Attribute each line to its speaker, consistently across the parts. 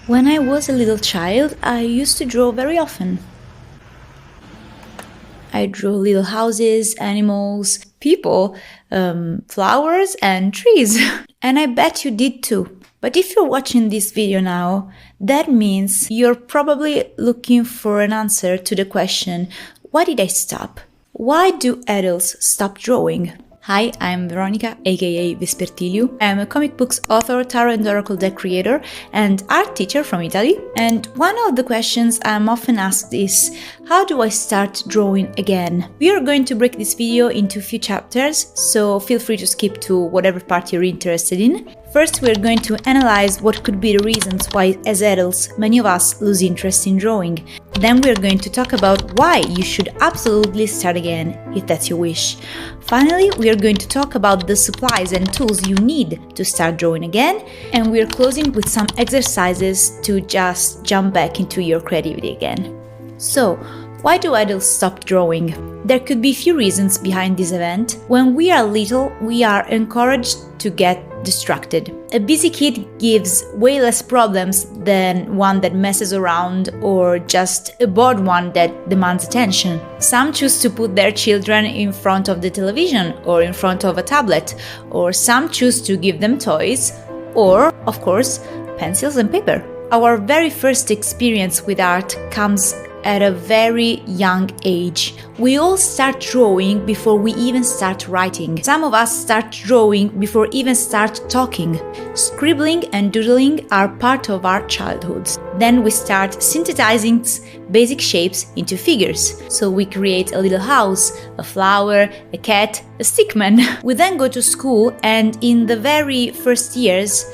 Speaker 1: When I was a little child, I used to draw very often. I drew little houses, animals, people, flowers and trees. And I bet you did too. But if you're watching this video now, that means you're probably looking for an answer to the question, why did I stop? Why do adults stop drawing? Hi, I'm Veronica, aka Vespertiliu. I'm a comic books author, tarot and oracle deck creator, and art teacher from Italy. And one of the questions I'm often asked is, how do I start drawing again? We are going to break this video into a few chapters, so feel free to skip to whatever part you're interested in. First, we're going to analyze what could be the reasons why, as adults, many of us lose interest in drawing. Then we're going to talk about why you should absolutely start again, if that's your wish. Finally, we are going to talk about the supplies and tools you need to start drawing again, and we're closing with some exercises to just jump back into your creativity again. So, why do adults stop drawing? There could be a few reasons behind this event. When we are little, we are encouraged to get distracted. A busy kid gives way less problems than one that messes around or just a bored one that demands attention. Some choose to put their children in front of the television or in front of a tablet, or some choose to give them toys or, of course, pencils and paper. Our very first experience with art comes at a very young age. We all start drawing before we even start writing. Some of us start drawing before even start talking. Scribbling and doodling are part of our childhoods. Then we start synthesizing basic shapes into figures. So we create a little house, a flower, a cat, a stickman. We then go to school, and in the very first years,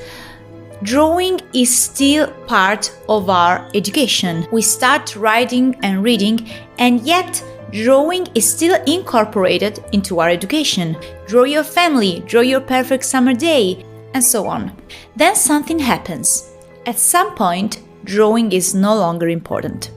Speaker 1: drawing is still part of our education. We start writing and reading, and yet drawing is still incorporated into our education. Draw your family, draw your perfect summer day, and so on. Then something happens. At some point, drawing is no longer important.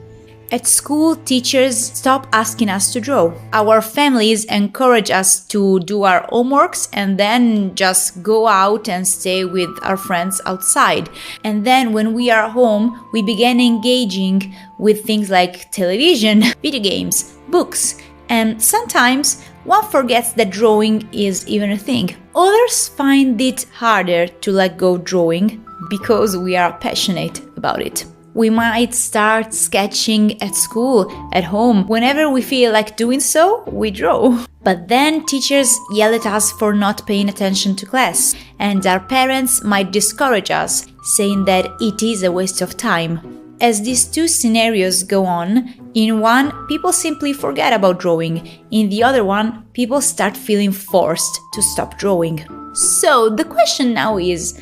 Speaker 1: At school, teachers stop asking us to draw. Our families encourage us to do our homeworks and then just go out and stay with our friends outside. And then when we are home, we begin engaging with things like television, video games, books, and sometimes one forgets that drawing is even a thing. Others find it harder to let go of drawing because we are passionate about it. We might start sketching at school, at home. Whenever we feel like doing so, we draw. But then teachers yell at us for not paying attention to class, and our parents might discourage us, saying that it is a waste of time. As these two scenarios go on, in one, people simply forget about drawing. In the other one, people start feeling forced to stop drawing. So the question now is,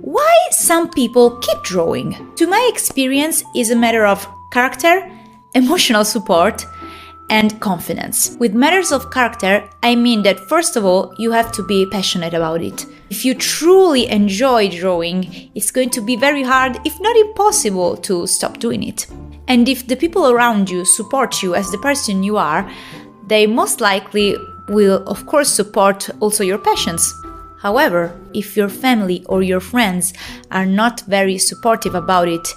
Speaker 1: why some people keep drawing? To my experience, is a matter of character, emotional support, and confidence. With matters of character, I mean that first of all, you have to be passionate about it. If you truly enjoy drawing, it's going to be very hard, if not impossible, to stop doing it. And if the people around you support you as the person you are, they most likely will, of course, support also your passions. However, if your family or your friends are not very supportive about it,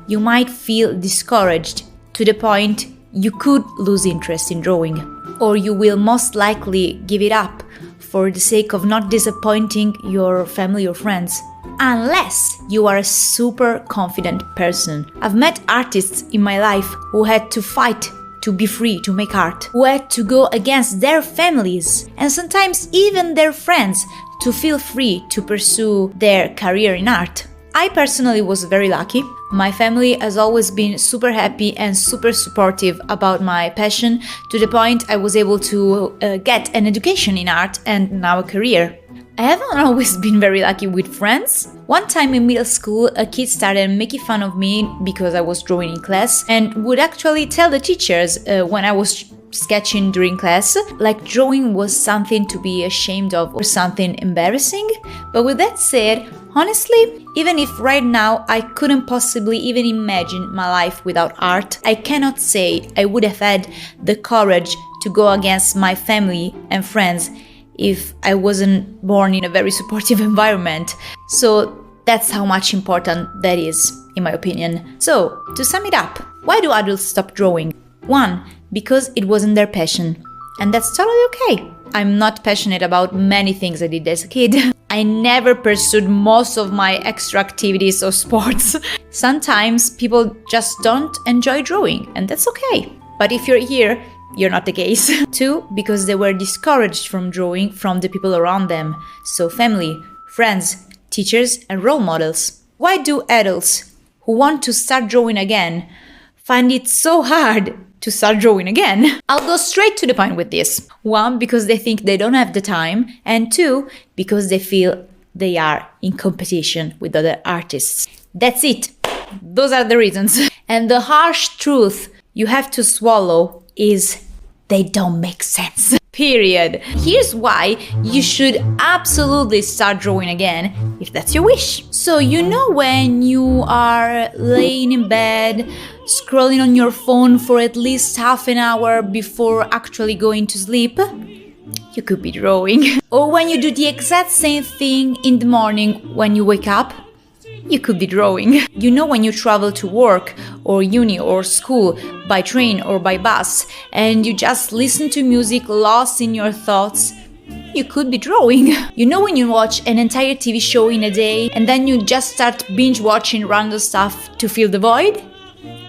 Speaker 1: you might feel discouraged to the point you could lose interest in drawing. Or you will most likely give it up for the sake of not disappointing your family or friends. Unless you are a super confident person. I've met artists in my life who had to fight to be free to make art, who had to go against their families and sometimes even their friends to feel free to pursue their career in art. I personally was very lucky. My family has always been super happy and super supportive about my passion, to the point I was able to get an education in art and now a career. I haven't always been very lucky with friends. One time in middle school, a kid started making fun of me because I was drawing in class and would actually tell the teachers when I was sketching during class, like drawing was something to be ashamed of or something embarrassing. But with that said, honestly, even if right now I couldn't possibly even imagine my life without art, I cannot say I would have had the courage to go against my family and friends if I wasn't born in a very supportive environment. So That's how much important that is, in my opinion. So, to sum it up, why do adults stop drawing? 1. Because it wasn't their passion. And that's totally okay. I'm not passionate about many things I did as a kid. I never pursued most of my extra activities or sports. Sometimes people just don't enjoy drawing, and that's okay. But if you're here, you're not the case. 2. Because they were discouraged from drawing from the people around them. So family, friends, teachers, and role models. Why do adults who want to start drawing again find it so hard to start drawing again? I'll go straight to the point with this. 1, because they think they don't have the time, and 2, because they feel they are in competition with other artists. That's it. Those are the reasons. And the harsh truth you have to swallow is they don't make sense. Period. Here's why you should absolutely start drawing again, if that's your wish. So when you are laying in bed, scrolling on your phone for at least half an hour before actually going to sleep, you could be drawing. Or when you do the exact same thing in the morning when you wake up, you could be drawing. When you travel to work or uni or school by train or by bus and you just listen to music lost in your thoughts, you could be drawing. When you watch an entire TV show in a day and then you just start binge watching random stuff to fill the void?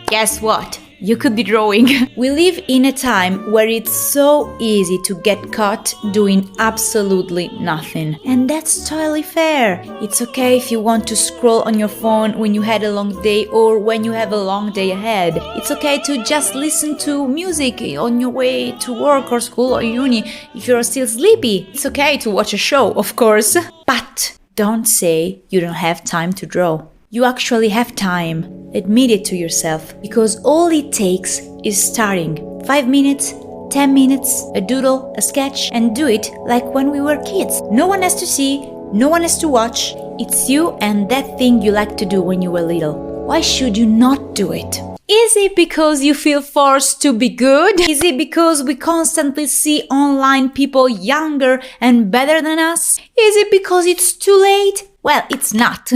Speaker 1: Guess what? You could be drawing. We live in a time where it's so easy to get caught doing absolutely nothing. And that's totally fair. It's okay if you want to scroll on your phone when you had a long day or when you have a long day ahead. It's okay to just listen to music on your way to work or school or uni if you're still sleepy. It's okay to watch a show, of course. But don't say you don't have time to draw. You actually have time. Admit it to yourself, because all it takes is starting. 5 minutes, 10 minutes, a doodle, a sketch, and do it like when we were kids. No one has to see, no one has to watch. It's you and that thing you liked to do when you were little. Why should you not do it? Is it because you feel forced to be good? Is it because we constantly see online people younger and better than us? Is it because it's too late? Well, it's not.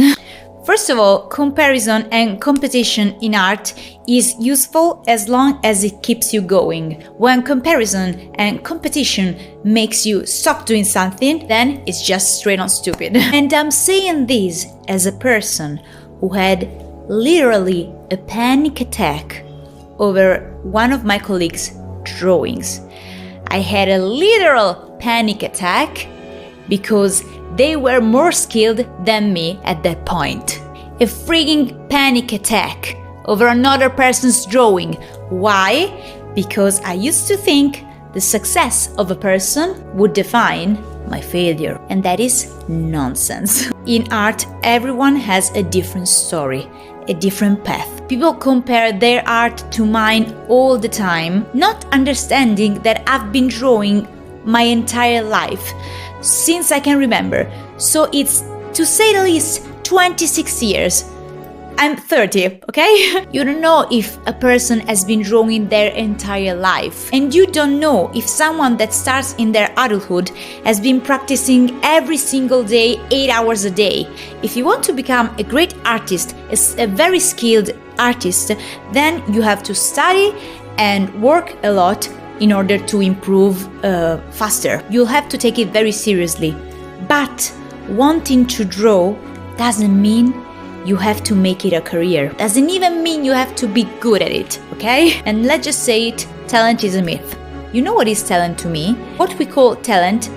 Speaker 1: First of all, comparison and competition in art is useful as long as it keeps you going. When comparison and competition makes you stop doing something, then it's just straight on stupid. And I'm saying this as a person who had literally a panic attack over one of my colleagues' drawings. I had a literal panic attack because they were more skilled than me at that point. A freaking panic attack over another person's drawing. Why? Because I used to think the success of a person would define my failure. And that is nonsense. In art, everyone has a different story, a different path. People compare their art to mine all the time, not understanding that I've been drawing my entire life, since I can remember. So it's, to say the least, 26 years. I'm 30, okay? You don't know if a person has been drawing their entire life. And you don't know if someone that starts in their adulthood has been practicing every single day, 8 hours a day. If you want to become a great artist, a very skilled artist, then you have to study and work a lot in order to improve faster. You'll have to take it very seriously. But wanting to draw doesn't mean you have to make it a career. Doesn't even mean you have to be good at it, okay? And let's just say it, talent is a myth. You know what is talent to me? What we call talent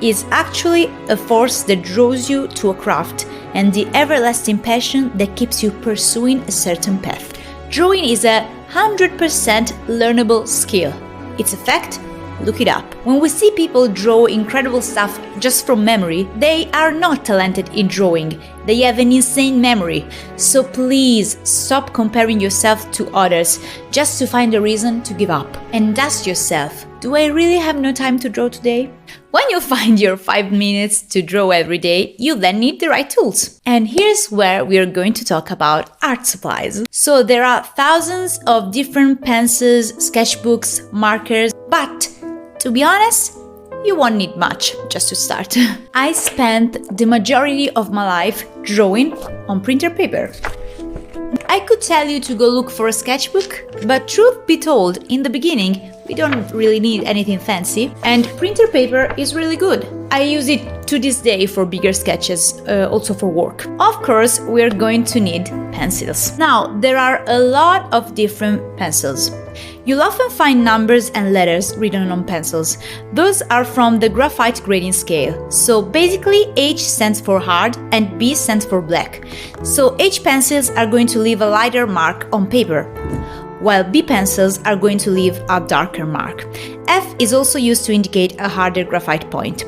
Speaker 1: is actually a force that draws you to a craft and the everlasting passion that keeps you pursuing a certain path. Drawing is a 100% learnable skill. It's a fact. Look it up. When we see people draw incredible stuff just from memory, they are not talented in drawing. They have an insane memory. So please stop comparing yourself to others just to find a reason to give up. And ask yourself, do I really have no time to draw today? When you find your 5 minutes to draw every day, you then need the right tools. And here's where we are going to talk about art supplies. So there are thousands of different pencils, sketchbooks, markers, but to be honest, you won't need much just to start. I spent the majority of my life drawing on printer paper. I could tell you to go look for a sketchbook, but truth be told, in the beginning, we don't really need anything fancy, and printer paper is really good. I use it to this day for bigger sketches, also for work. Of course, we're going to need pencils. Now, there are a lot of different pencils. You'll often find numbers and letters written on pencils. Those are from the graphite grading scale. So basically, H stands for hard and B stands for black. So H pencils are going to leave a lighter mark on paper, while B pencils are going to leave a darker mark. F is also used to indicate a harder graphite point.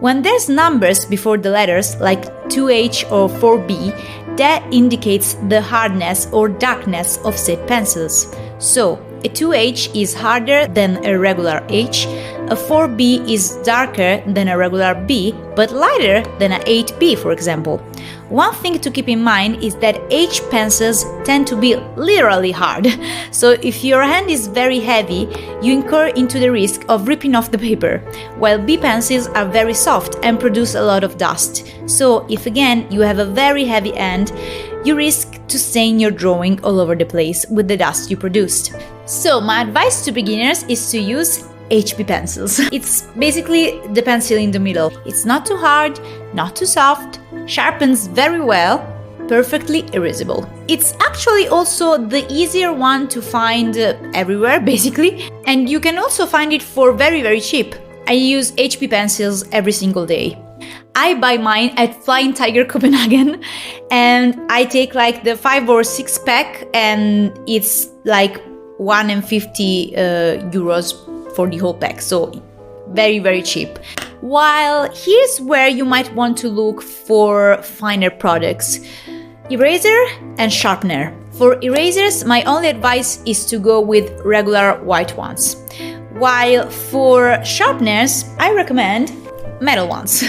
Speaker 1: When there's numbers before the letters, like 2H or 4B, that indicates the hardness or darkness of said pencils. So, a 2H is harder than a regular H, a 4B is darker than a regular B, but lighter than a 8B, for example. One thing to keep in mind is that H pencils tend to be literally hard, so if your hand is very heavy, you incur into the risk of ripping off the paper, while B pencils are very soft and produce a lot of dust. So if again you have a very heavy hand, you risk to stain your drawing all over the place with the dust you produced. So my advice to beginners is to use HB pencils. It's basically the pencil in the middle. It's not too hard, not too soft, sharpens very well, perfectly erasable. It's actually also the easier one to find everywhere, basically, and you can also find it for very, very cheap. I use HB pencils every single day. I buy mine at Flying Tiger Copenhagen, and I take like the 5 or 6 pack, and it's like €1.50 for the whole pack, so very, very cheap. While here's where you might want to look for finer products: eraser and sharpener. For erasers, my only advice is to go with regular white ones, while for sharpeners, I recommend metal ones.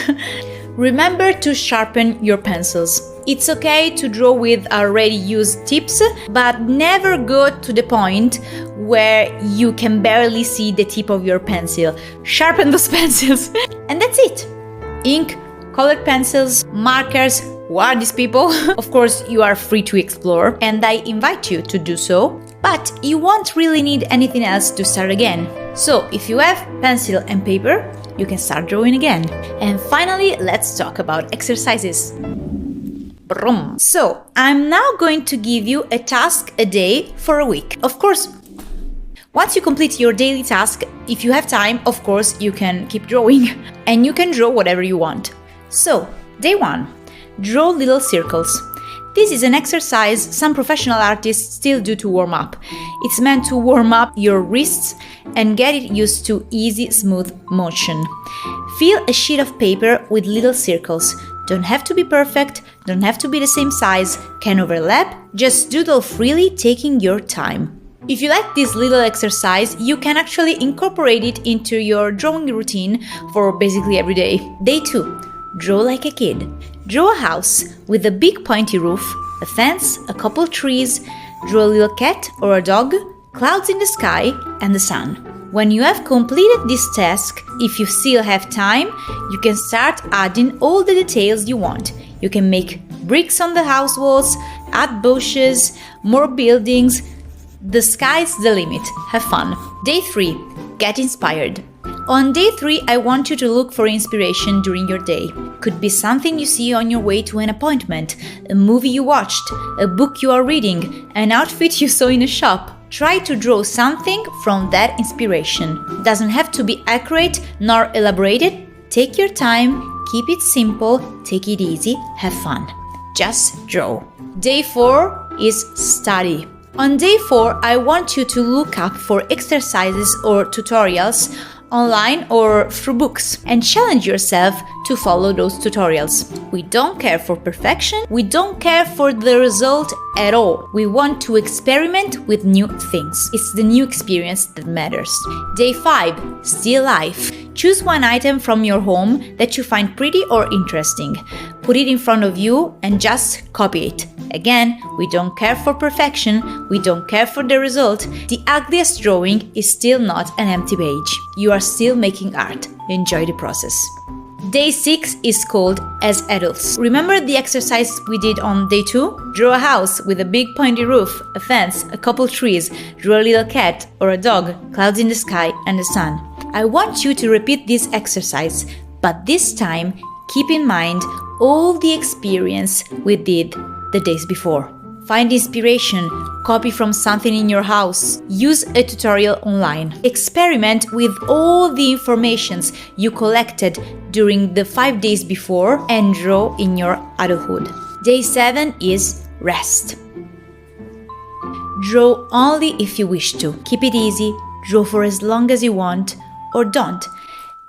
Speaker 1: Remember to sharpen your pencils. It's okay to draw with already used tips, but never go to the point where you can barely see the tip of your pencil. Sharpen those pencils. And that's it. Ink, colored pencils, markers. Who are these people? Of course, you are free to explore, and I invite you to do so, but you won't really need anything else to start again. So, if you have pencil and paper, you can start drawing again. And finally, let's talk about exercises. Brum. So, I'm now going to give you a task a day for a week. Of course, once you complete your daily task, if you have time, of course, you can keep drawing. And you can draw whatever you want. So, day 1. Draw little circles. This is an exercise some professional artists still do to warm up. It's meant to warm up your wrists and get it used to easy, smooth motion. Fill a sheet of paper with little circles. Don't have to be perfect, don't have to be the same size, can overlap, just doodle freely, taking your time. If you like this little exercise, you can actually incorporate it into your drawing routine for basically every day. Day 2. Draw like a kid. Draw a house with a big pointy roof, a fence, a couple trees. Draw a little cat or a dog, clouds in the sky, and the sun. When you have completed this task, if you still have time, you can start adding all the details you want. You can make bricks on the house walls, add bushes, more buildings. The sky's the limit. Have fun. Day 3. Get inspired. On day 3, I want you to look for inspiration during your day. Could be something you see on your way to an appointment, a movie you watched, a book you are reading, an outfit you saw in a shop. Try to draw something from that inspiration. It doesn't have to be accurate nor elaborated. Take your time, keep it simple, take it easy, have fun. Just draw. Day 4 is study. On day 4, I want you to look up for exercises or tutorials online or through books and challenge yourself to follow those tutorials. We don't care for perfection, we don't care for the result at all. We want to experiment with new things. It's the new experience that matters. Day 5. Still life. Choose one item from your home that you find pretty or interesting. Put it in front of you and just copy it. Again, we don't care for perfection, we don't care for the result. The ugliest drawing is still not an empty page. You are still making art. enjoy the process. Day 6 is called As Adults. Remember the exercise we did on day 2? Draw a house with a big pointy roof, a fence, a couple trees, draw a little cat or a dog, clouds in the sky, and the sun. I want you to repeat this exercise, but this time keep in mind all the experience we did the days before. Find inspiration, copy from something in your house, use a tutorial online. Experiment with all the informations you collected during the 5 days before and draw in your adulthood. Day 7 is rest. Draw only if you wish to. Keep it easy, draw for as long as you want, or don't.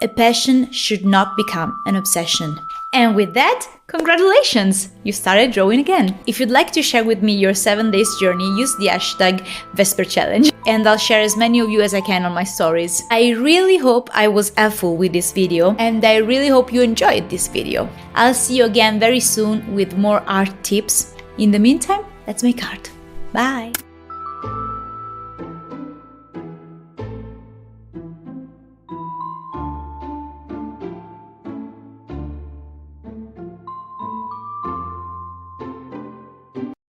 Speaker 1: A passion should not become an obsession. And with that, congratulations! You started drawing again. If you'd like to share with me your 7 days journey, use the hashtag #VesperChallenge and I'll share as many of you as I can on my stories. I really hope I was helpful with this video and I really hope you enjoyed this video. I'll see you again very soon with more art tips. In the meantime, let's make art. Bye!